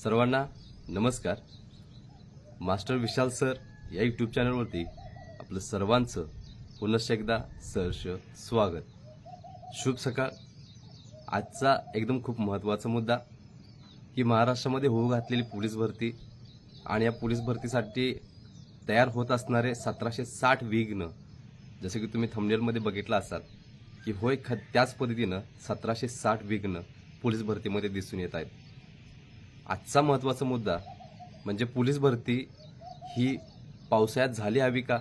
सर्वांना नमस्कार। मास्टर विशाल सर या यूट्यूब चॅनलवरती आपलं सर्वांचं पुनश्च एकदा सहर्ष स्वागत। शुभ सकाळ। आजचा एकदम खूप महत्त्वाचा मुद्दा की महाराष्ट्रामध्ये होऊ घातलेली पोलीस भरती आणि या पोलीस भरतीसाठी तयार होत असणारे 1760 विघ्न, जसे की तुम्ही थंबनेलमध्ये बघितलं असाल की होय त्याच पद्धतीनं 1760 विघ्न पोलीस भरतीमध्ये दिसून येत आहेत। आजचा महत्त्वाचा मुद्दा म्हणजे पोलीस भरती ही पावसाळ्यात झाली हवी का,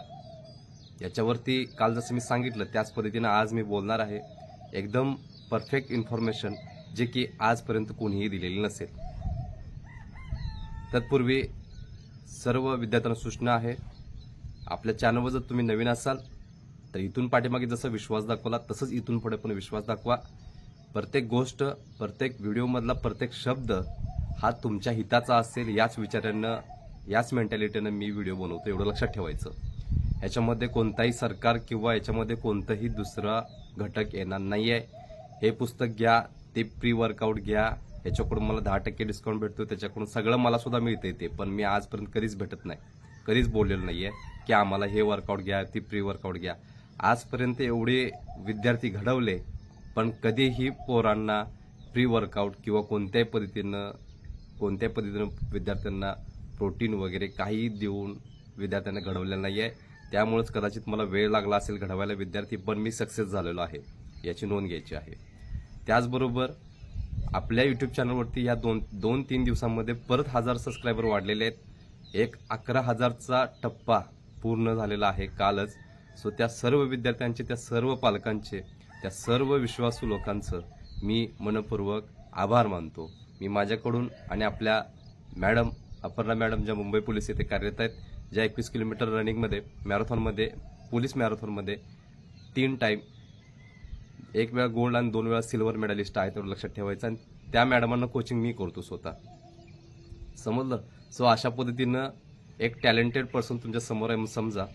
याच्यावरती काल जसं मी सांगितलं त्याच पद्धतीनं आज मी बोलणार आहे। एकदम परफेक्ट इन्फॉर्मेशन जे की आजपर्यंत कोणीही दिलेली नसेल। तत्पूर्वी सर्व विद्यार्थ्यांना सूचना आहे, आपल्या चॅनलवर जर तुम्ही नवीन असाल तर इथून पाठीमागे जसा विश्वास दाखवला तसंच इथून पुढे पण विश्वास दाखवा। प्रत्येक गोष्ट, प्रत्येक व्हिडिओमधला प्रत्येक शब्द हा तुमच्या हिताचा असेल याच विचारानं, याच मेंटॅलिटीनं मी व्हिडिओ बनवतो, एवढं लक्षात ठेवायचं। याच्यामध्ये कोणताही सरकार किंवा याच्यामध्ये कोणताही दुसरा घटक येणार नाहीये। हे पुस्तक घ्या, ते प्री वर्कआउट घ्या, याच्याकडून मला 10% डिस्काउंट भेटतो, त्याच्याकडून सगळं मला सुद्धा मिळते ते, पण मी आजपर्यंत कधीच भेटत नाही, कधीच बोललेलो नाहीये की आम्हाला हे वर्कआउट घ्या, ती प्री वर्कआउट घ्या। आजपर्यंत एवढे विद्यार्थी घडवले पण कधीही पोरांना प्री वर्कआउट किंवा कोणत्याही पद्धतीनं विद्यार्थ्यांना प्रोटीन वगैरे काही देऊन विद्यार्थ्यांना घडवलेलं नाहीये। त्यामुळेच कदाचित मला वेळ लागला असेल घडवायला विद्यार्थी, पण मी सक्सेस झालेलो आहे, याची नोंद घ्यायची आहे। त्याचबरोबर आपल्या यूट्यूब चॅनलवरती या दोन तीन दिवसांमध्ये परत 1000 सबस्क्रायबर वाढलेले आहेत। एक 11,000चा टप्पा पूर्ण झालेला आहे कालच। सो त्या सर्व विद्यार्थ्यांचे, त्या सर्व पालकांचे, त्या सर्व विश्वासू लोकांचं मी मनपूर्वक आभार मानतो। मी माझ्याकडून आणि आपल्या मॅडम अपर्णा मॅडम ज्या मुंबई पोलीस येथे कार्यरत आहेत, ज्या 21 किलोमीटर रनिंगमध्ये मॅरेथॉनमध्ये पोलीस मॅरेथॉनमध्ये 3 टाइम, एक वेळा गोल्ड आणि 2 वेळा सिल्वर मेडलिस्ट आहे, तेवढं लक्षात ठेवायचं। आणि त्या मॅडमांना कोचिंग मी करतो स्वतः, समजलं। सो अशा पद्धतीनं एक टॅलेंटेड पर्सन तुमच्या समोर आहे समजा।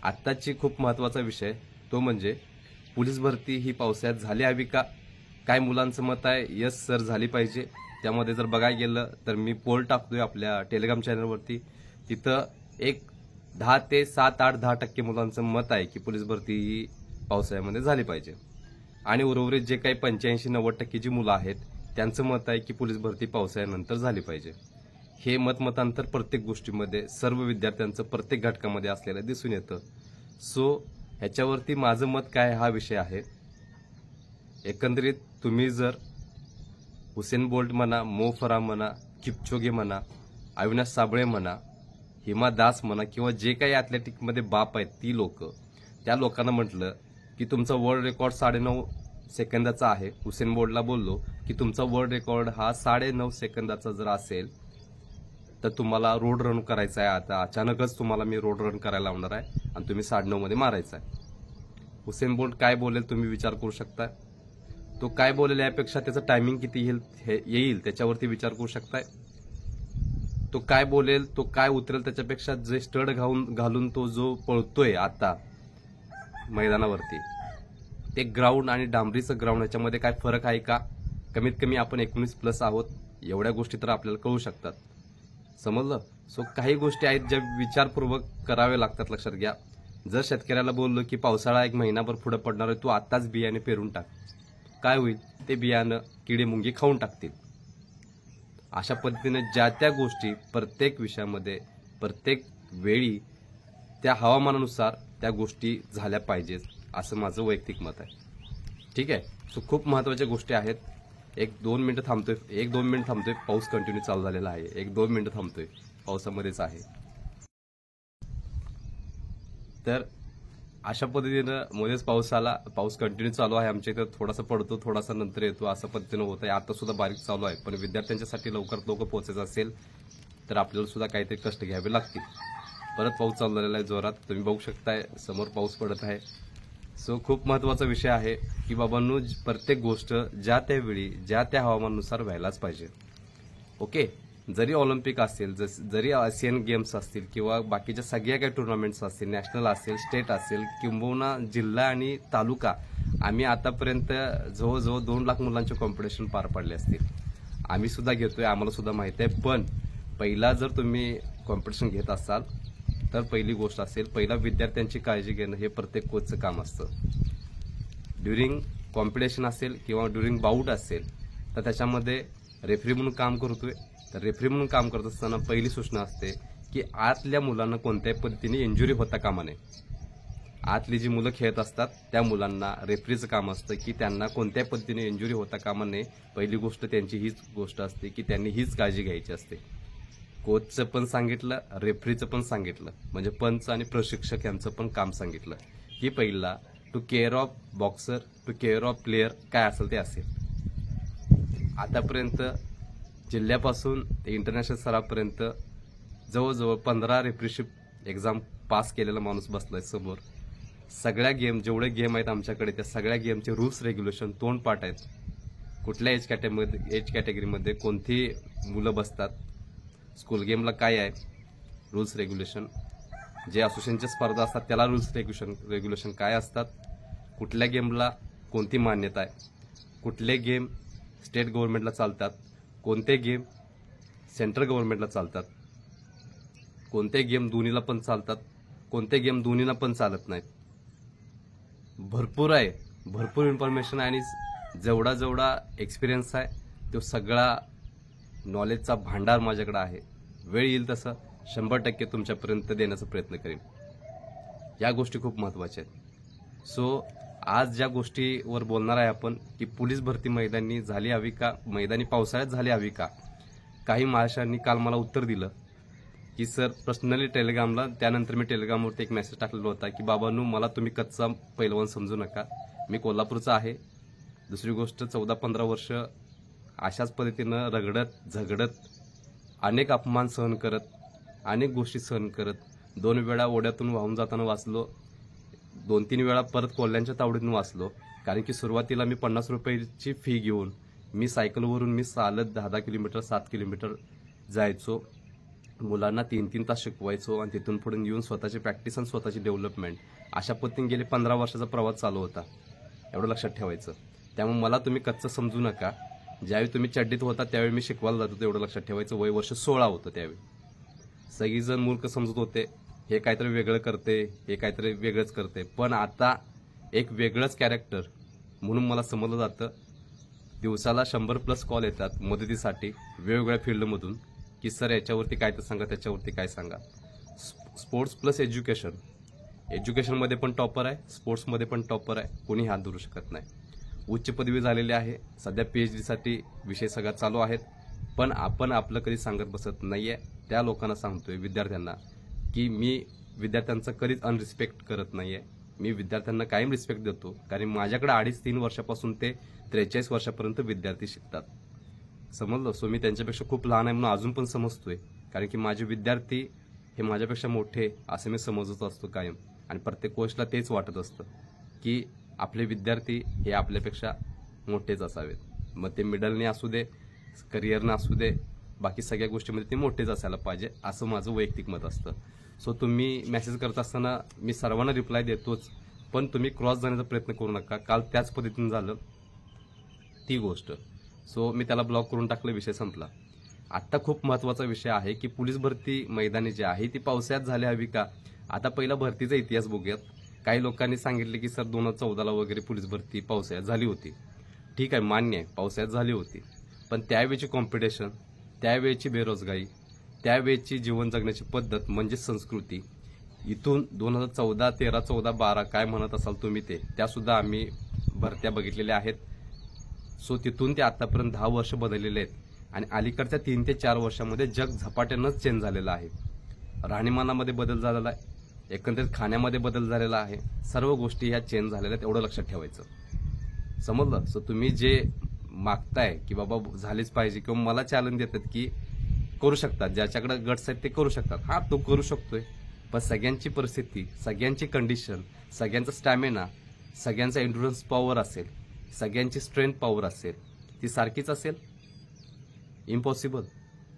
आत्ताची खूप महत्त्वाचा विषय तो म्हणजे पोलीस भरती ही पावसाळ्यात झाली हवी का? काय मुलांचं मत आहे? यस सर झाली पाहिजे। त्यामध्ये जर बघायला गेलं तर मी पोल टाकतोय आपल्या टेलिग्राम चॅनलवरती, तिथं एक 10 ते 7, 8, 10% मुलांचं मत आहे की पोलीस भरती ही पावसाळ्यामध्ये झाली पाहिजे। आणि उर्वरित जे काही 85-90% जी मुलं आहेत त्यांचं मत आहे की पोलीस भरती पावसाळ्यानंतर झाली पाहिजे। हे मतांतर प्रत्येक गोष्टीमध्ये, सर्व विद्यार्थ्यांचं प्रत्येक घटकामध्ये असलेलं दिसून येतं। सो ह्याच्यावरती माझं मत काय हा विषय आहे। एकंदरीत तुम्ही जर हुसेन बोल्ट म्हणा, मो फराह म्हणा, किपचोगे म्हणा, अविनाश साबळे म्हणा, हिमा दास म्हणा, किंवा जे काही ॲथलेटिकमध्ये बाप आहेत ती लोक, त्या लोकांना म्हटलं की तुमचा वर्ल्ड रेकॉर्ड 9.5 सेकंदाचा आहे, हुसेन बोल्टला बोललो की तुमचा वर्ल्ड रेकॉर्ड हा 9.5 सेकंदाचा जर असेल तर तुम्हाला रोड रन करायचा आहे। आता अचानकच तुम्हाला मी रोड रन करायला लावणार आहे आणि तुम्ही 9.5 मध्ये मारायचा आहे। हुसेन बोल्ट काय बोलेल तुम्ही विचार करू शकता। तो काय बोलेल यापेक्षा त्याचं टायमिंग किती येईल त्याच्यावरती विचार करू शकताय। तो काय बोलेल, तो काय उतरेल त्याच्यापेक्षा जे स्टड घालून तो जो पळतोय आता मैदानावरती, ते ग्राउंड आणि डांबरीचं ग्राउंड ह्याच्यामध्ये काय फरक आहे का? कमीत कमी आपण 19+ आहोत, एवढ्या गोष्टी तर आपल्याला कळू शकतात, समजलं। सो काही गोष्टी आहेत ज्या विचारपूर्वक कराव्या लागतात, लक्षात घ्या। जर शेतकऱ्याला बोललो की पावसाळा 1 महिनाभर पुढे पडणार आहे, तू आताच बियाणे पेरून टाक, काय होईल? ते बियाणं किडे मुंगी खाऊन टाकतील। अशा पद्धतीने ज्या त्या गोष्टी प्रत्येक विषयामध्ये, प्रत्येक वेळी त्या हवामानानुसार त्या गोष्टी झाल्या पाहिजेत, असं माझं वैयक्तिक मत आहे। ठीक आहे। सो खूप महत्त्वाच्या गोष्टी आहेत। 1-2 मिनिटं थांबतोय, पाऊस कंटिन्यू चालू झालेला आहे। 1-2 मिनिटं थांबतोय, पावसामध्येच आहे। तर अशा पद्धतीनं मध्येच पाऊस आला, पाऊस कंटिन्यू चालू आहे आमच्या इथं, थोडासा पडतो, थोडासा नंतर येतो, असं पद्धतीनं होत आहे। आता सुद्धा बारीक चालू आहे, पण विद्यार्थ्यांच्यासाठी लवकरात लवकर पोहोचायचं असेल तर आपल्याला सुद्धा काहीतरी कष्ट घ्यावे लागतील। परत पाऊस चालू झालेला आहे जोरात, तुम्ही बघू शकताय समोर पाऊस पडत आहे। सो खूप महत्त्वाचा विषय आहे की बाबांनो, प्रत्येक गोष्ट ज्या त्या वेळी, ज्या त्या हवामानानुसार व्हायलाच पाहिजे। ओके। जरी ऑलिम्पिक असेल, जरी आशियन गेम्स असतील किंवा बाकीच्या सगळ्या काही टुर्नामेंट्स असतील, नॅशनल असेल, स्टेट असेल, किंबहुना जिल्हा आणि तालुका, आम्ही आतापर्यंत जवळजवळ 2 लाख मुलांचे कॉम्पिटिशन पार पाडले असतील। आम्ही सुद्धा घेतोय, आम्हाला सुद्धा माहिती आहे. पण पहिला जर तुम्ही कॉम्पिटिशन घेत असाल तर पहिली गोष्ट असेल, पहिला विद्यार्थ्यांची काळजी घेणं हे प्रत्येक कोचचं काम असतं. ड्युरिंग कॉम्पिटिशन असेल किंवा ड्युरिंग बाऊट असेल तर त्याच्यामध्ये रेफरी म्हणून काम करतोय. तर रेफरी म्हणून काम करत असताना पहिली सूचना असते की आतल्या मुलांना कोणत्याही पद्धतीने इंजुरी होता कामा नये. आतली जी मुलं खेळत असतात त्या मुलांना रेफरीचं काम असतं की त्यांना कोणत्याही पद्धतीने इंजुरी होता कामा नये. पहिली गोष्ट त्यांची हीच गोष्ट असते की त्यांनी हीच काळजी घ्यायची असते. कोचचं पण सांगितलं, रेफरीचं पण सांगितलं, म्हणजे पंच आणि प्रशिक्षक यांचं पण काम सांगितलं की पहिला to care of boxer, to care of player काय असेल ते असेल. आतापर्यंत जिल्ह्यापासून ते इंटरनॅशनल स्तरापर्यंत जवळजवळ 15 रेफरीशिप एक्झाम पास केलेला माणूस बसलाय समोर. सगळ्या गेम, जेवढे गेम आहेत आमच्याकडे त्या सगळ्या गेमचे रूल्स रेग्युलेशन तोंडपाठ आहेत. कुठल्या एज कॅटेगरीमध्ये कोणती मुलं बसतात, स्कूल गेमला काय आहे रूल्स रेग्युलेशन, जे असोसिएशनच्या स्पर्धा असतात त्याला रूल्स रेग्युलेशन काय असतात, कुठल्या गेमला कोणती मान्यता आहे, कुठले गेम स्टेट गव्हर्नमेंटला चालतात, कोणते गेम सेंट्रल गव्हर्नमेंटला चालतात, कोणते गेम दोन्हीला पण चालतात, कोणते गेम दोन्हीला पण चालत नाहीत. भरपूर आहे, भरपूर इन्फॉर्मेशन आणि जेवढा एक्सपिरियन्स आहे तो सगळा नॉलेजचा भांडार माझ्याकडे आहे. वेळ येईल तसं 100% तुमच्यापर्यंत देण्याचा प्रयत्न करेन. या गोष्टी खूप महत्त्वाच्या आहेत. सो आज ज्या गोष्टीवर बोलणार आहे आपण की पोलीस भरती मैदानी झाली हवी का, मैदानी पावसाळ्यात झाली हवी का. काही महाराष्ट्रांनी काल मला उत्तर दिलं की सर पर्सनली टेलिग्रामला, त्यानंतर मी टेलिग्रामवरती एक मेसेज टाकलेला होता की बाबांनो मला तुम्ही कच्चा पैलवान समजू नका, मी कोल्हापूरचा आहे. दुसरी गोष्ट 14-15 वर्ष अशाच पद्धतीनं रगडत झगडत अनेक अपमान सहन करत, अनेक गोष्टी सहन करत, 2 वेळा ओढ्यातून वाहून जाताना वाचलो, 2-3 वेळा परत कोल्ह्यांच्या तावडीतून वाचलो. कारण की सुरुवातीला मी 50 रुपयाची फी घेऊन मी सायकलवरून मी चालत 10-10 किलोमीटर 7 किलोमीटर जायचो, मुलांना 3-3 तास शिकवायचो आणि तिथून पुढे येऊन स्वतःची प्रॅक्टिस आणि स्वतःची डेव्हलपमेंट अशा पद्धतीने गेले 15 वर्षाचा प्रवास चालू होता. एवढं लक्षात ठेवायचं. त्यामुळे मला तुम्ही कच्चं समजू नका. ज्यावेळी तुम्ही चड्डीत होता त्यावेळी मी शिकवायला जात होतो, एवढं लक्षात ठेवायचं. वय वर्ष 16 होतं त्यावेळी. सगळीजण मूर्ख समजत होते, हे काहीतरी वेगळं करते, हे काहीतरी वेगळंच करते. पण आता एक वेगळंच कॅरेक्टर म्हणून मला समजलं जातं. दिवसाला 100+ कॉल येतात मदतीसाठी वेगवेगळ्या फील्डमधून की सर याच्यावरती काय तर सांगा, त्याच्यावरती काय सांगा. स्पोर्ट्स प्लस एज्युकेशन, एज्युकेशनमध्ये पण टॉपर आहे, स्पोर्ट्समध्ये पण टॉपर आहे, कोणी हात धरू शकत नाही. उच्च पदवी झालेली आहे, सध्या PhDसाठी विषय सगळा चालू आहेत. पण आपण आपलं कधी सांगत बसत नाहीये. त्या लोकांना सांगतोय, विद्यार्थ्यांना, की मी विद्यार्थ्यांचा कधीच अनरिस्पेक्ट करत नाहीये. मी विद्यार्थ्यांना कायम रिस्पेक्ट देतो. कारण माझ्याकडे 2.5-3 वर्षापासून ते 43 वर्षापर्यंत विद्यार्थी शिकतात. समजलं. सो मी त्यांच्यापेक्षा खूप लहान आहे म्हणून अजून पण समजतोय. कारण की माझे विद्यार्थी हे माझ्यापेक्षा मोठे असं मी समजत असतो कायम. आणि प्रत्येक गोष्टीला तेच वाटत असतं की आपले विद्यार्थी हे आपल्यापेक्षा मोठेच असावेत. मग ते मिडलने असू दे, करिअरनं असू दे, बाकी सगळ्या गोष्टीमध्ये ते मोठेच असायला पाहिजे, असं माझं वैयक्तिक मत असतं. सो तुम्ही मेसेज करत असताना मी सर्वांना रिप्लाय देतोच, पण तुम्ही क्रॉस जाण्याचा प्रयत्न करू नका. काल त्याच पद्धतीने झालं ती गोष्ट. सो मी त्याला ब्लॉक करून टाकलं, विषय संपला. आत्ता खूप महत्त्वाचा विषय आहे की पोलीस भरती मैदानी जी आहे ती पावसाळ्यात झाली हवी का. आता पहिला भरतीचा इतिहास बघूयात. काही लोकांनी सांगितले की सर 2014ला वगैरे पोलीस भरती पावसाळ्यात झाली होती. ठीक आहे, मान्य आहे, पावसाळ्यात झाली होती. पण त्यावेळची कॉम्पिटिशन, त्यावेळची बेरोजगारी, त्यावेळची जीवन जगण्याची पद्धत म्हणजे संस्कृती, इथून 2014, 13, 14, 12 काय म्हणत असाल तुम्ही त्यासुद्धा आम्ही भरत्या बघितलेल्या आहेत. सो तिथून ते आतापर्यंत 10 वर्ष बदललेले आहेत. आणि अलीकडच्या 3 ते 4 वर्षामध्ये जग झपाट्यानंच चेंज झालेलं आहे. राहणीमानामध्ये बदल झालेला आहे, एकंदरीत खाण्यामध्ये बदल झालेला आहे. सर्व गोष्टी ह्या चेंज झालेल्या आहेत, एवढं लक्षात ठेवायचं. समजलं. सो तुम्ही जे मागताय की बाबा झालीच पाहिजे किंवा मला चॅलेंज देतात की करू शकतात, ज्याच्याकडे गट्स आहेत ते करू शकतात. हा, तो करू शकतोय. पण सगळ्यांची परिस्थिती, सगळ्यांची कंडिशन, सगळ्यांचा स्टॅमिना, सगळ्यांचा एन्ड्युरन्स पॉवर असेल, सगळ्यांची स्ट्रेंथ पॉवर असेल, ती सारखीच असेल. Impossible,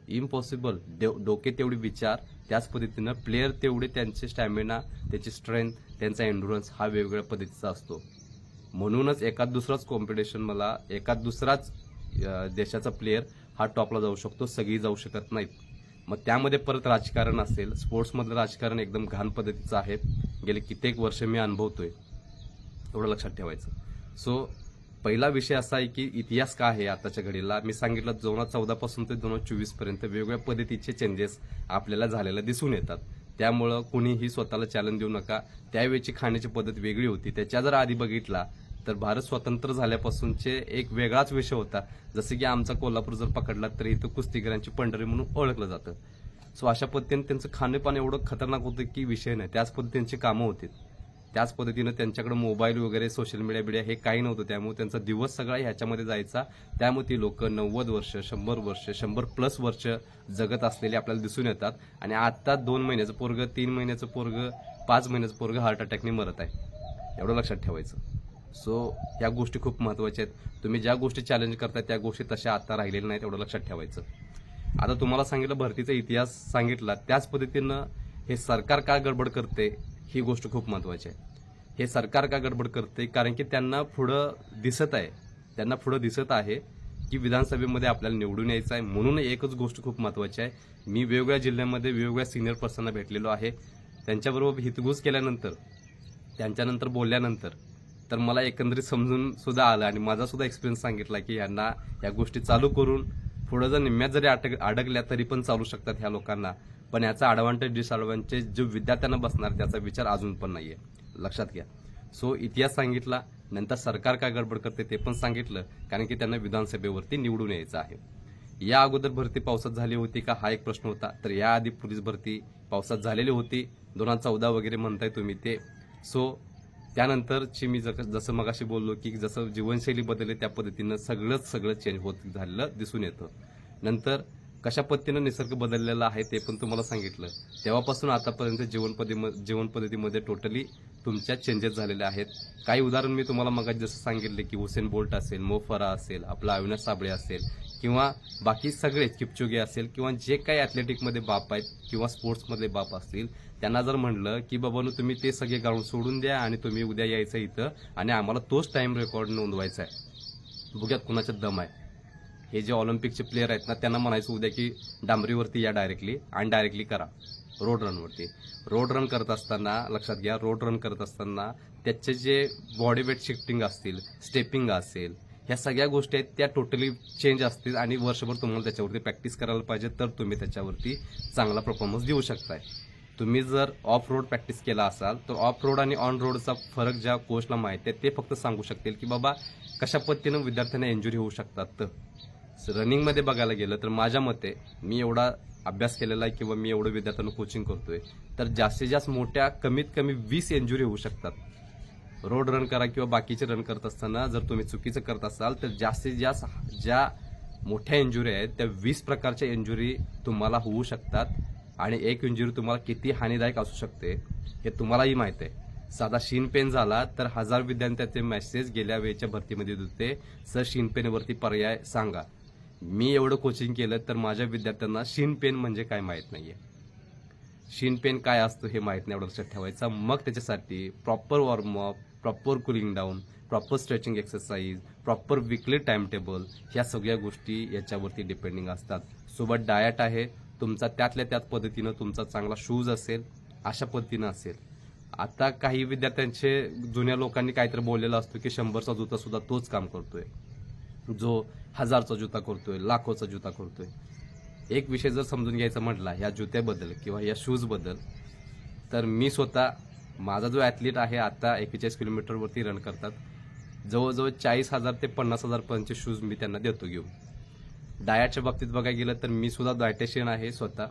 impossible. डोके तेवढे विचार, त्याच पद्धतीनं प्लेयर तेवढे त्यांचे स्टॅमिना, त्याची स्ट्रेंथ, त्यांचा एन्ड्युरन्स हा वेगवेगळ्या पद्धतीचा असतो. म्हणूनच एखाद दुसराच कॉम्पिटिशन मला, एखाद दुसराच देशाचा प्लेयर हा टॉपला जाऊ शकतो, सगळी जाऊ शकत नाहीत. मग त्यामध्ये परत राजकारण असेल, स्पोर्ट्समधलं राजकारण एकदम घाण पद्धतीचं आहे. गेले कित्येक वर्ष मी अनुभवतोय, एवढं लक्षात ठेवायचं. सो पहिला विषय असा आहे की इतिहास काय आहे आताच्या घडीला. मी सांगितलं 2014 पासून ते 2024 पर्यंत वेगवेगळ्या पद्धतीचे चेंजेस आपल्याला झालेला दिसून येतात. त्यामुळं कुणीही स्वतःला चॅलेंज देऊ नका. त्यावेळची खाण्याची पद्धत वेगळी होती. त्याच्या जर आधी बघितला तर भारत स्वतंत्र झाल्यापासूनचे एक वेगळाच विषय होता. जसं की आमचा कोल्हापूर जर पकडला तर इथं कुस्तीगिरांची पंढरी म्हणून ओळखलं जातं. सो अशा पद्धतीने त्यांचं खाणेपान एवढं खतरनाक होतं की विषय नाही. त्याच पद्धतीची कामं होती. त्याच पद्धतीनं त्यांच्याकडे मोबाईल वगैरे सोशल मीडिया हे काही नव्हतं. त्यामुळे त्यांचा दिवस सगळा ह्याच्यामध्ये जायचा. त्यामुळे ती लोक 90 वर्ष, 100 वर्ष, 100+ वर्ष जगत असलेले आपल्याला दिसून येतात. आणि आता 2 महिन्याचं पोरगं, 3 महिन्याचं पोरगं, 5 महिन्याचं पोरगं हार्ट अटॅकने मरत आहे. एवढं लक्षात ठेवायचं. सो ह्या गोष्टी खूप महत्त्वाच्या आहेत. तुम्ही ज्या गोष्टी चॅलेंज करताय त्या गोष्टी तशा आता राहिलेल्या नाहीत, एवढं लक्षात ठेवायचं. आता तुम्हाला सांगितलं भरतीचा इतिहास सांगितला, त्याच पद्धतीनं हे सरकार काय गडबड करते ही गोष्ट खूप महत्त्वाची आहे. हे सरकार का गडबड करते कारण की त्यांना पुढं दिसत आहे की विधानसभेमध्ये आपल्याला निवडून यायचं आहे. म्हणून एकच गोष्ट खूप महत्त्वाची आहे. मी वेगवेगळ्या जिल्ह्यांमध्ये वेगवेगळ्या सिनियर पर्सनला भेटलेलो आहे. त्यांच्याबरोबर हितगुज केल्यानंतर, त्यांच्यानंतर बोलल्यानंतर तर मला एकंदरीत समजून सुद्धा आलं आणि माझा सुद्धा एक्सपिरियन्स सांगितला की यांना या गोष्टी चालू करून पुढं जर निम्म्यात जरी अडकल्या तरी पण चालू शकतात ह्या लोकांना. पण याचा ॲडव्हान्टेज डिसॲडव्हान्टेज जो विद्यार्थ्यांना बसणार त्याचा विचार अजून पण नाहीये, लक्षात घ्या. सो इतिहास सांगितला, नंतर सरकार काय गडबड करते ते पण सांगितलं, कारण की त्यांना विधानसभेवरती निवडून यायचं आहे. या अगोदर भरती पावसात झाली होती का हा एक प्रश्न होता. तर याआधी पोलीस भरती पावसात झालेली होती, 2014 वगैरे म्हणताय तुम्ही ते. सो त्यानंतरची मी जसं मगाशी बोललो की जसं जीवनशैली बदलली त्या पद्धतीनं सगळं चेंज होत झालेलं दिसून येतं. नंतर कशा पद्धतीनं निसर्ग बदललेला आहे ते पण तुम्हाला सांगितलं. तेव्हापासून आतापर्यंत जीवन पद्धतीमध्ये टोटली तुमच्या चेंजेस झालेले आहेत. काही उदाहरण मी तुम्हाला मगाशी जसं सांगितले की हुसेन बोल्ट असेल, मो फराह असेल, आपला अविनाश साबळे असेल किंवा बाकी सगळे किपचोगे असेल किंवा जे काही ॲथलेटिकमध्ये बाप आहेत किंवा स्पोर्ट्समधले बाप असतील, त्यांना जर म्हणलं की बाबांनो तुम्ही ते सगळे ग्राउंड सोडून द्या आणि तुम्ही उद्या यायचं इथं आणि आम्हाला तोच टाइम रेकॉर्ड नोंदवायचा आहे, बघूयात कुणाचा दम आहे. हे जे ऑलिम्पिकचे प्लेयर आहेत ना त्यांना म्हणायचं उद्या की डांबरीवरती या डायरेक्टली करा रोड रन करत असताना. लक्षात घ्या, रोड रन करत असताना त्याचे जे बॉडी वेट शिफ्टिंग असतील, स्टेपिंग असेल, ह्या सगळ्या गोष्टी आहेत त्या टोटली चेंज असतील आणि वर्षभर तुम्हाला त्याच्यावरती प्रॅक्टिस करायला पाहिजे तर तुम्ही त्याच्यावरती चांगला परफॉर्मन्स देऊ शकताय. तुम्ही जर ऑफ रोड प्रॅक्टिस केला असाल तर ऑफ रोड आणि ऑन रोडचा फरक ज्या कोचला माहिती आहे ते फक्त सांगू शकतील की बाबा कशा पद्धतीनं विद्यार्थ्यांना इंजुरी होऊ शकतात. तर रनिंगमध्ये बघायला गेलं तर माझ्या मते, मी एवढा अभ्यास केलेला आहे किंवा मी एवढं विद्यार्थ्यांना कोचिंग करतोय, तर जास्तीत जास्त मोठ्या कमीत कमी 20 इंजुरी होऊ शकतात. रोड रन करा किंवा बाकीचे रन करत असताना जर तुम्ही चुकीचं करत असाल तर जास्तीत जास्त ज्या मोठ्या इंजुरी आहेत त्या 20 प्रकारच्या इंजुरी तुम्हाला होऊ शकतात. आणि एक इंजुरी तुम्हाला किती हानीदायक असू शकते हे तुम्हालाही माहिती आहे. साधा शीन पेन झाला तर 1000 विद्यार्थ्यांचे मेसेज गेल्या वेळेच्या भरतीमध्ये होते, सर शीन पेनवरती पर्याय सांगा. मी एवढं कोचिंग केलं तर माझ्या विद्यार्थ्यांना शीन पेन म्हणजे काय माहीत नाहीये. शीन पेन काय असतं हे माहीत नाही, एवढं लक्षात ठेवायचं. मग त्याच्यासाठी proper warm up, proper cooling down, proper stretching exercise, proper weekly time table, ह्या सगळ्या गोष्टी याच्यावरती डिपेंडिंग असतात. सोबत डायट आहे तुमचा, त्यातल्या त्यात पद्धतीनं तुमचा चांगला शूज असेल, अशा पद्धतीनं असेल. आता काही विद्यार्थ्यांचे जुन्या लोकांनी काहीतरी बोललेलं असतो की 100चा जुता सुद्धा तोच काम करतोय जो 1000चा जुता करतोय, लाखोचा जुता करतोय. एक विषय जर समजून घ्यायचा म्हटला ह्या जुत्याबद्दल किंवा या शूजबद्दल, तर मी स्वतः माझा जो ॲथलीट आहे आता 41 किलोमीटरवरती रन करतात, जवळजवळ 40,000 ते 50,000 पर्यंतचे शूज मी त्यांना देतो घेऊन. डायटच्या बाबतीत बघायला गेलं तर मी सुद्धा डायटेशियन आहे स्वतः.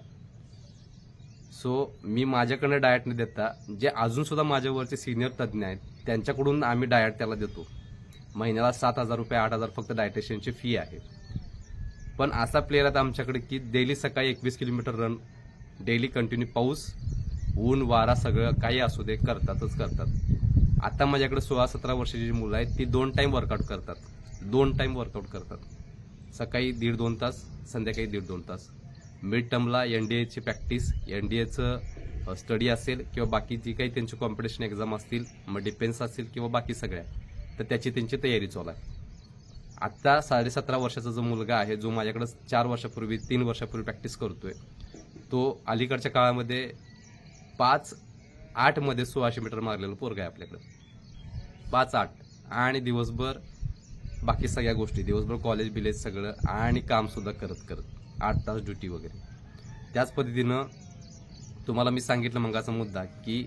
सो मी माझ्याकडनं डायट न देता जे अजून सुद्धा माझ्यावरचे सिनियर तज्ज्ञ आहेत त्यांच्याकडून आम्ही डायट त्याला देतो. महिन्याला 7,000 रुपये 8,000 फक्त डायटेशियनची फी आहे. पण असा प्लेयर आहे आमच्याकडे की डेली सकाळी 21 किलोमीटर रन, डेली कंटिन्यू पाऊस, ऊन वारा सगळं काही असू दे करतात. आता माझ्याकडे 16-17 वर्षाची मुलं आहेत, ती 2 टाइम वर्कआउट करतात. सकाळी 1.5-2 तास, संध्याकाळी 1.5-2 तास. मिड टर्मला NDAची प्रॅक्टिस, NDAचं स्टडी असेल किंवा बाकी जी काही त्यांची कॉम्पिटिशन एक्झाम असतील, मग डिफेन्स असेल किंवा बाकी सगळ्या, तर त्याची त्यांची तयारी चालू आहे. आत्ता 17.5 वर्षाचा जो मुलगा आहे, जो माझ्याकडे 4 वर्षापूर्वी 3 वर्षापूर्वी प्रॅक्टिस करतोय, तो अलीकडच्या काळामध्ये 5-8 मध्ये 1600 मीटर मारलेलं पोरगा आहे आपल्याकडे. 5-8 आणि दिवसभर बाकी सगळ्या गोष्टी, दिवसभर कॉलेज बिलेज सगळं आणि कामसुद्धा करत 8 तास ड्युटी वगैरे. त्याच पद्धतीनं तुम्हाला मी सांगितलं मंगाचा मुद्दा की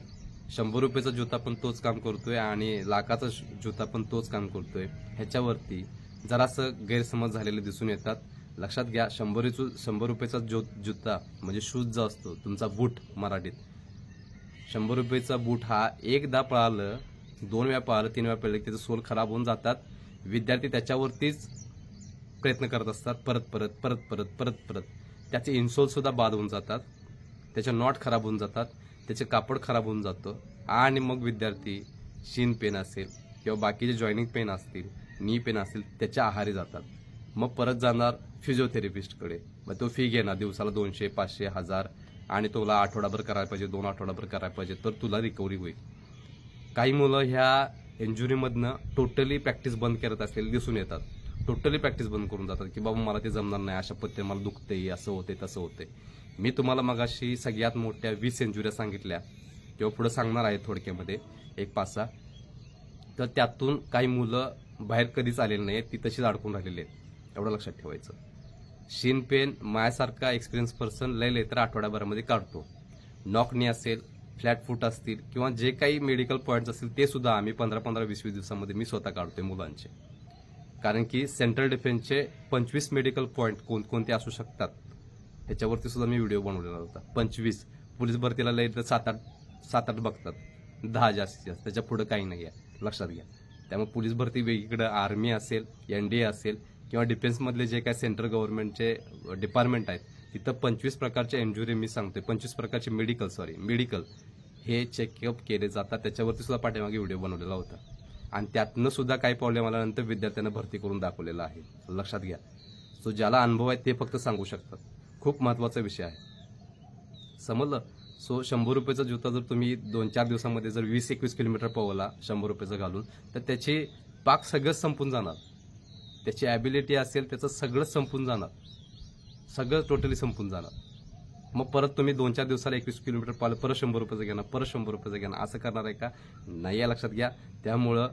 100 रुपयाचा जुता पण तोच काम करतोय आणि लाखाचा जुता पण तोच काम करतोय. ह्याच्यावरती जरासं गैरसमज झालेले दिसून येतात. लक्षात घ्या, 100 रुपयाचा जुता म्हणजे शूज जो असतो, तुमचा बूट मराठीत, 100 रुपयाचा बूट हा एकदा पळालं, 2 वेळा पळालं, 3 वेळा पळलं, त्याचं सोल खराब होऊन जातात. विद्यार्थी त्याच्यावरतीच प्रयत्न करत असतात, परत त्याचे इन्सोल सुद्धा बाद होऊन जातात, त्याचे नॉट खराब होऊन जातात, त्याचे कापड खराब होऊन जातं आणि मग विद्यार्थी शिन पेन असेल किंवा बाकीचे जॉईनिंग पेन असतील, नी पेन असतील, त्याच्या आहारी जातात. मग परत जाणार फिजिओथेरपिस्टकडे. मग तो फी घेणार दिवसाला 200, 500, 1000 आणि तुला आठवडाभर करायला पाहिजे, 2 आठवडाभर करायला पाहिजे, तर तुला रिकव्हरी होईल. काही मुलं ह्या इंजुरीमधनं टोटली प्रॅक्टिस बंद करत असलेली दिसून येतात. टोटली प्रॅक्टिस बंद करून जातात की बाबा मला ते जमणार नाही, अशा पद्धतीने मला दुखतंय, असं होते तसं होते. मी तुम्हाला मगाशी सगळ्यात मोठ्या 20 इंजुऱ्या सांगितल्या किंवा पुढे सांगणार आहे थोडक्यामध्ये एक 5-6. तर त्यातून काही मुलं बाहेर कधीच आलेली नाहीत, ती तशीच अडकून राहिलेली आहेत. एवढं लक्षात ठेवायचं. शिन पेन माझ्यासारखा एक्सपिरियन्स पर्सन लय तर आठवड्याभरामध्ये काढतो. नॉकनी असेल, फ्लॅट फूट असतील किंवा जे काही मेडिकल पॉईंट्स असतील ते सुद्धा आम्ही 15-15, 20-20 दिवसामध्ये मी स्वतः काढतोय मुलांचे. कारण की सेंट्रल डिफेन्सचे 25 मेडिकल पॉईंट कोणते असू शकतात ह्याच्यावरती सुद्धा मी व्हिडिओ बनवलेला होता. 25. पोलीस भरतीला लय तर 7-8 बघतात, 10 जास्तीत जास्त, त्याच्या पुढे काही नाही आहे, लक्षात घ्या. त्यामुळे पोलीस भरती वेगळीकडे आर्मी असेल, NDA असेल किंवा डिफेन्समधले जे काही सेंट्रल गव्हर्नमेंटचे डिपार्टमेंट आहेत, तिथं 25 प्रकारच्या इंजुरी मी सांगतोय, 25 प्रकारचे मेडिकल हे चेकअप केले जातात. त्याच्यावरती सुद्धा पाठीमागे व्हिडिओ बनवलेला होता आणि त्यातनं सुद्धा काही प्रॉब्लेम आल्यानंतर विद्यार्थ्यांना भरती करून दाखवलेलं आहे, लक्षात घ्या. सो ज्याला अनुभव आहे ते फक्त सांगू शकतात. खूप महत्त्वाचा विषय आहे, समजलं. सो 100 रुपयाचा जुता जर तुम्ही 2-4 दिवसामध्ये जर 20-21 किलोमीटर पळवला 100 रुपयाचं घालून, तर त्याची पाक सगळंच संपून जाणार. त्याची ॲबिलिटी असेल त्याचं सगळं संपून जाणार, सगळं टोटली संपून जाणार. मग परत तुम्ही 2-4 दिवसाला 21 किलोमीटर पाहिलं, परत 100 रुपयाचं घेणार, परत 100 रुपयाचं घेणार, असं करणार आहे का? नाही आहे, लक्षात घ्या. त्यामुळं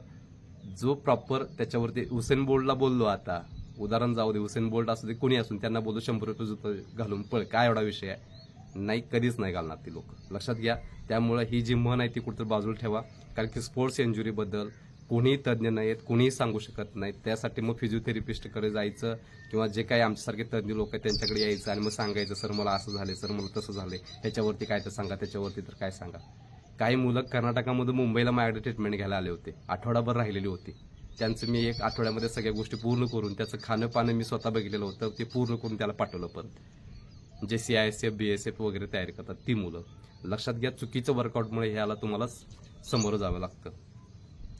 जो प्रॉपर त्याच्यावरती हुसेन बोल्टला बोललो, आता उदाहरण जाऊ दे, हुसेन बोल्ट असू दे, कोणी असून त्यांना बोलू 100 रुपये जुतं घालून पळ, काय एवढा विषय आहे? नाही, कधीच नाही घालणार ती लोक, लक्षात घ्या. त्यामुळं ही जी म्हण आहे ती कुठेतरी बाजूला ठेवा. कारण की स्पोर्ट्स इंजुरीबद्दल कोणीही तज्ज्ञ नाहीत, कोणीही सांगू शकत नाहीत. त्यासाठी मग फिजिओथेरपिस्टकडे जायचं किंवा जे काही आमच्यासारखे तज्ज्ञ लोक आहेत त्यांच्याकडे यायचं आणि मग सांगायचं, सर मला असं झालं, सर मला तसं झालं, ह्याच्यावरती काय तर सांगा, त्याच्यावरती तर काय सांगा. काही मुलं कर्नाटकामधून मुंबईला माझ्याकडे ट्रीटमेंट घ्यायला आले होते, आठवडाभर राहिलेली होती. त्यांचं मी 1 आठवड्यामध्ये सगळ्या गोष्टी पूर्ण करून, त्याचं खाणं पाणं मी स्वतः बघितलेलं होतं, ते पूर्ण करून त्याला पाठवलं. परत जे CISF BSF वगैरे तयारी करतात ती मुलं, लक्षात घ्या. चुकीचं वर्कआउटमुळे ह्याला तुम्हाला समोरं जावं लागतं.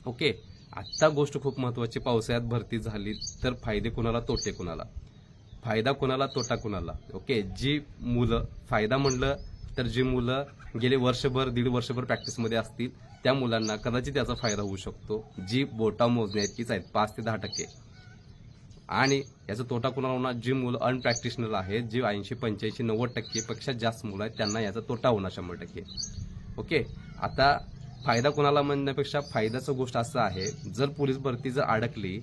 ओके, आत्ता गोष्ट खूप महत्त्वाची. पावसाळ्यात भरती झाली तर फायदे कुणाला, तोटे कुणाला, फायदा कुणाला, तोटा कुणाला. ओके, जी मुलं, फायदा म्हणलं तर जी मुलं गेले वर्षभर 1.5 वर्षभर प्रॅक्टिसमध्ये असतील त्या मुलांना कदाचित त्याचा फायदा होऊ शकतो, जी बोटा मोजण्याचीच आहेत, 5 ते 10%. आणि याचा तोटा कुणाला होणार, जी मुलं अनप्रॅक्टिशनल आहेत, जी 80, 85, 90% पेक्षा जास्त मुलं आहेत, त्यांना याचा तोटा होणार 100%. ओके, आता फायदा कुणाला म्हणण्यापेक्षा फायद्याचं गोष्ट असं आहे, जर पोलीस भरती जर अडकली,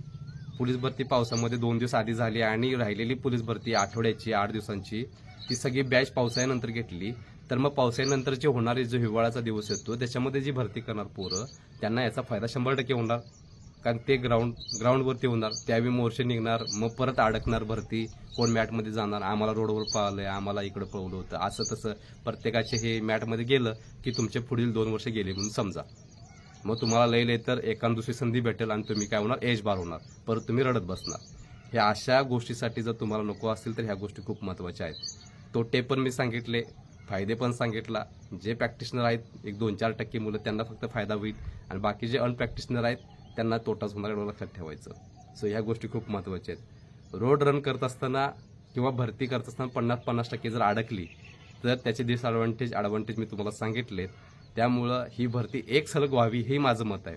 पोलीस भरती पावसामध्ये 2 दिवस आधी झाली आणि राहिलेली पोलीस भरती आठवड्याची 8 दिवसांची ती सगळी बॅच पावसाळ्यानंतर घेतली, तर मग पावसाळ्यानंतरचे होणारे जो हिवाळ्याचा दिवस येतो त्याच्यामध्ये जी भरती करणार पोरं, त्यांना याचा फायदा 100% होणार. कारण ते ग्राउंडवरती होणार, त्यावेळी मोर्चे निघणार, मग परत अडकणार भरती, कोण मॅटमध्ये जाणार, आम्हाला रोडवर पळालंय, आम्हाला इकडं पळवलं होतं, असं तसं. प्रत्येकाचे हे मॅटमध्ये गेलं की तुमचे पुढील 2 वर्ष गेले म्हणून समजा. मग तुम्हाला लय तर एकान दुसरी संधी भेटेल आणि तुम्ही काय होणार, एज बार होणार, परत तुम्ही रडत बसणार. ह्या अशा गोष्टीसाठी जर तुम्हाला नको असतील तर ह्या गोष्टी खूप महत्त्वाच्या आहेत. तोटे पण मी सांगितले, फायदे पण सांगितला. जे प्रॅक्टिशनर आहेत 1-2-4% मुलं त्यांना फक्त फायदा होईल आणि बाकी जे अनप्रॅक्टिशनर आहेत त्यांना तोटाच होणार, एवढं लक्षात ठेवायचं. सो ह्या गोष्टी खूप महत्त्वाच्या आहेत. रोड रन करत असताना किंवा भरती करत असताना 50-50% जर अडकली तर त्याचे डिसएडव्हान्टेज मी तुम्हाला सांगितलेत. त्यामुळं ही भरती एक सलग व्हावी हे माझं मत आहे.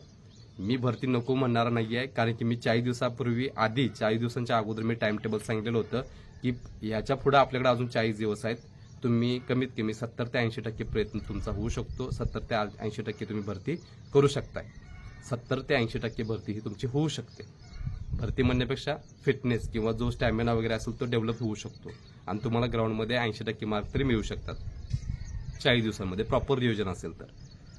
मी भरती नको म्हणणार नाही आहे, कारण की मी 40 दिवसापूर्वी 40 दिवसांच्या अगोदर मी टाइम टेबल सांगितलेलं होतं की ह्याच्या पुढे आपल्याकडे अजून 40 दिवस आहेत. तुम्ही कमीत कमी 70 ते 80% प्रयत्न तुमचा होऊ शकतो. 70 ते 80% तुम्ही भरती करू शकताय. 70 ते 80% भरती ही तुमची होऊ शकते. भरती म्हणण्यापेक्षा फिटनेस किंवा जो स्टॅमिना वगैरे असेल तो डेव्हलप होऊ शकतो आणि तुम्हाला ग्राउंडमध्ये 80% मार्क तरी मिळू शकतात 40 दिवसांमध्ये, प्रॉपर नियोजन असेल तर.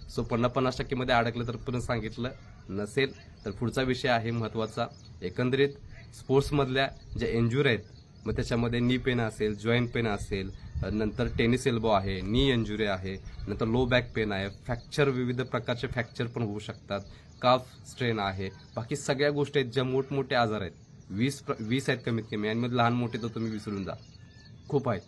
सो 50% मध्ये अडकलं तर पण सांगितलं नसेल तर पुढचा विषय आहे महत्त्वाचा. एकंदरीत स्पोर्ट्समधल्या ज्या इंजुरी आहेत, मग त्याच्यामध्ये नी पेन असेल, जॉईंट पेन असेल, नंतर टेनिस एल्बो आहे, नी इंजुरी आहे, नंतर लो बॅक पेन आहे, फ्रॅक्चर, विविध प्रकारचे फ्रॅक्चर पण होऊ शकतात, काफ स्ट्रेन आहे, बाकी सगळ्या गोष्टी आहेत ज्या मोठमोठे आजार आहेत. 20 आहेत कमीत कमी, आणि मग लहान मोठे तर तुम्ही विसरून जा, खूप आहेत.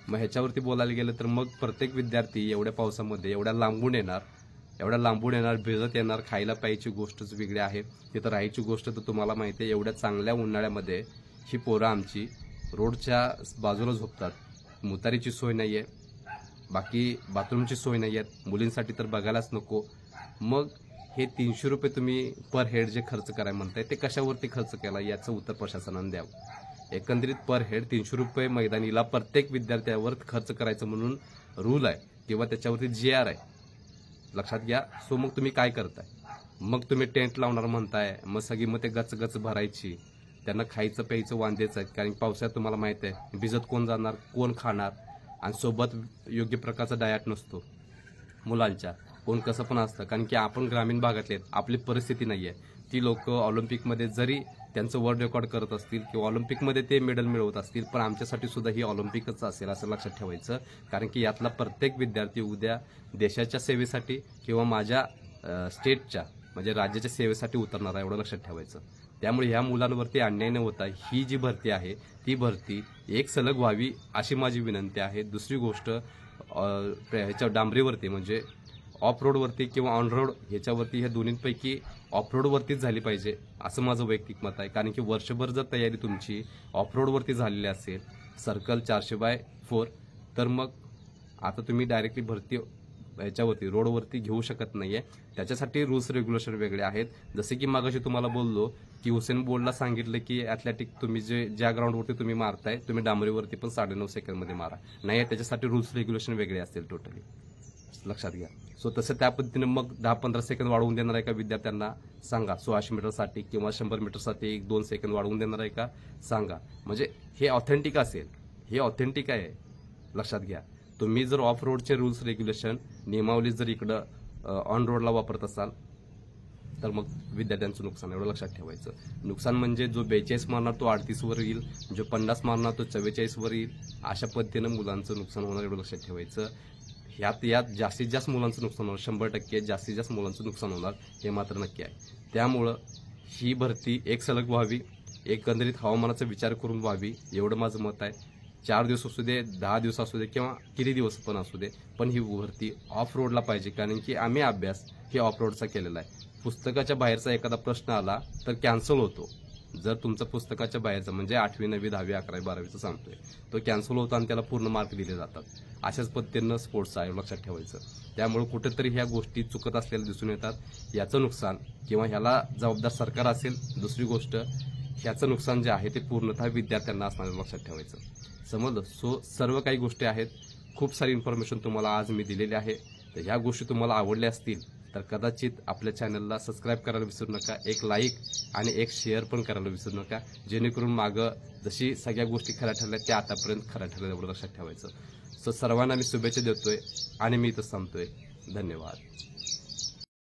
मग ह्याच्यावरती बोलायला गेलं तर मग प्रत्येक विद्यार्थी एवढ्या पावसामध्ये एवढ्या लांबून येणार, भिजत येणार. खायला प्यायची गोष्टच वेगळी आहे, तिथं राहायची गोष्ट तर तुम्हाला माहिती आहे. एवढ्या चांगल्या उन्हाळ्यामध्ये ही पोरं आमची रोडच्या बाजूला झोपतात. मुतारीची सोय नाही आहे, बाकी बाथरूमची सोय नाही आहेत, मुलींसाठी तर बघायलाच नको. मग हे 300 रुपये तुम्ही पर हेड जे खर्च करायला म्हणताय ते कशावरती खर्च केला याचं उत्तर प्रशासनाने द्यावं. एकंदरीत पर हेड 300 रुपये मैदानीला प्रत्येक विद्यार्थ्यावर खर्च करायचं म्हणून रूल आहे किंवा त्याच्यावरती GR आहे, लक्षात घ्या. सो मग तुम्ही काय करताय? मग तुम्ही टेंट लावणार म्हणताय, मग सगळी मग ते गच भरायची, त्यांना खायचं प्यायचं वांदेच आहेत. कारण पावसाळ्यात तुम्हाला माहिती आहे भिजत कोण जाणार, कोण खाणार, आणि सोबत योग्य प्रकारचा डायट नसतो मुलांच्या, कोण कसं पण असतं. कारण की आपण ग्रामीण भागातले आहेत, आपली परिस्थिती नाही आहे. ती लोक ऑलिम्पिकमध्ये जरी त्यांचं वर्ल्ड रेकॉर्ड करत असतील किंवा ऑलिम्पिकमध्ये ते मेडल मिळवत असतील, पण आमच्यासाठी सुद्धा ही ऑलिम्पिकच असेल असं लक्षात ठेवायचं. कारण की यातला प्रत्येक विद्यार्थी उद्या देशाच्या सेवेसाठी किंवा माझ्या स्टेटच्या म्हणजे राज्याच्या सेवेसाठी उतरणार आहे, एवढं लक्षात ठेवायचं. त्यामुळे ह्या मुलांवरती अन्याय न होता ही जी भरती आहे ती भरती एक सलग व्हावी अशी माझी विनंती आहे. दुसरी गोष्ट, ह्याच्या डांबरीवरती म्हणजे ऑफ रोडवरती किंवा ऑन रोड ह्याच्यावरती, ह्या दोन्हींपैकी ऑफ रोडवरतीच झाली पाहिजे असं माझं वैयक्तिक मत आहे. कारण की वर्षभर जर तयारी तुमची ऑफ रोडवरती झालेली असेल, सर्कल 400/4, तर मग आता तुम्ही डायरेक्टली भरती ह्याच्यावरती रोडवरती घेऊ शकत नाहीये. त्याच्यासाठी रूल्स रेग्युलेशन वेगळे आहेत. जसे की मागाशी तुम्हाला बोललो की हुसेन बोल्टला सांगितलं की ॲथलेटिक तुम्ही ज्या ग्राउंडवरती तुम्ही मारताय तुम्ही डांबरीवरती पण 9.5 सेकंदमध्ये मारा. नाही, त्याच्यासाठी रूल्स रेग्युलेशन वेगळे असतील टोटली, लक्षात घ्या. सो तसं त्या पद्धतीने मग 10-15 सेकंद वाढवून देणार आहे का विद्यार्थ्यांना सांगा. 1600 मीटरसाठी किंवा 100 मीटरसाठी 1-2 सेकंद वाढवून देणार आहे का सांगा. म्हणजे हे ऑथेंटिक असेल, हे ऑथेंटिक आहे, लक्षात घ्या. तुम्ही जर ऑफ रोडचे रूल्स रेग्युलेशन नियमावली जर इकडं ऑन रोडला वापरत असाल तर मग विद्यार्थ्यांचं नुकसान, एवढं लक्षात ठेवायचं. नुकसान म्हणजे जो 42 मारणार तो 38वर येईल, जो 50 मारणार तो 44वर येईल, अशा पद्धतीनं मुलांचं नुकसान होणार, एवढं लक्षात ठेवायचं. यात जास्तीत जास्त मुलांचं नुकसान होणार, 100% जास्तीत जास्त मुलांचं नुकसान होणार, हे मात्र नक्की आहे. त्यामुळं ही भरती एक सलग व्हावी, एकंदरीत हवामानाचा विचार करून व्हावी, एवढं माझं मत आहे. 4 दिवस असू दे, 10 दिवस असू दे किंवा किती दिवस पण असू दे, पण ही भरती ऑफ रोडला पाहिजे. कारण की आम्ही अभ्यास हे ऑफ रोडचा केलेला आहे. पुस्तकाच्या बाहेरचा एखादा प्रश्न आला तर कॅन्सल होतो. जर तुमचं पुस्तकाच्या बाहेरचं म्हणजे 8वी 9वी 10वी 11वी 12वीचं सांगतोय तो कॅन्सल होतो आणि त्याला पूर्ण मार्क दिले जातात. अशाच पद्धतीनं स्पोर्ट्सचं आहे, लक्षात ठेवायचं. त्यामुळे कुठेतरी ह्या गोष्टी चुकत असलेल्या दिसून येतात. याचं नुकसान किंवा ह्याला जबाबदार सरकार असेल. दुसरी गोष्ट, ह्याचं नुकसान जे आहे ते पूर्णतः विद्यार्थ्यांना असणार, लक्षात ठेवायचं. समजलं. सो सर्व काही गोष्टी आहेत, खूप सारी इन्फॉर्मेशन तुम्हाला आज मी दिलेली आहे. तर ह्या गोष्टी तुम्हाला आवडल्या असतील तर कदाचित आपल्या चॅनलला सबस्क्राईब करायला विसरू नका, एक लाईक आणि एक शेअर पण करायला विसरू नका, जेणेकरून मागं जशी सगळ्या गोष्टी खऱ्या ठरल्या त्या आतापर्यंत खऱ्या ठरल्या, एवढं लक्षात ठेवायचं. सो सर्वांना मी शुभेच्छा देतोय आणि मी इथं थांबतोय. धन्यवाद.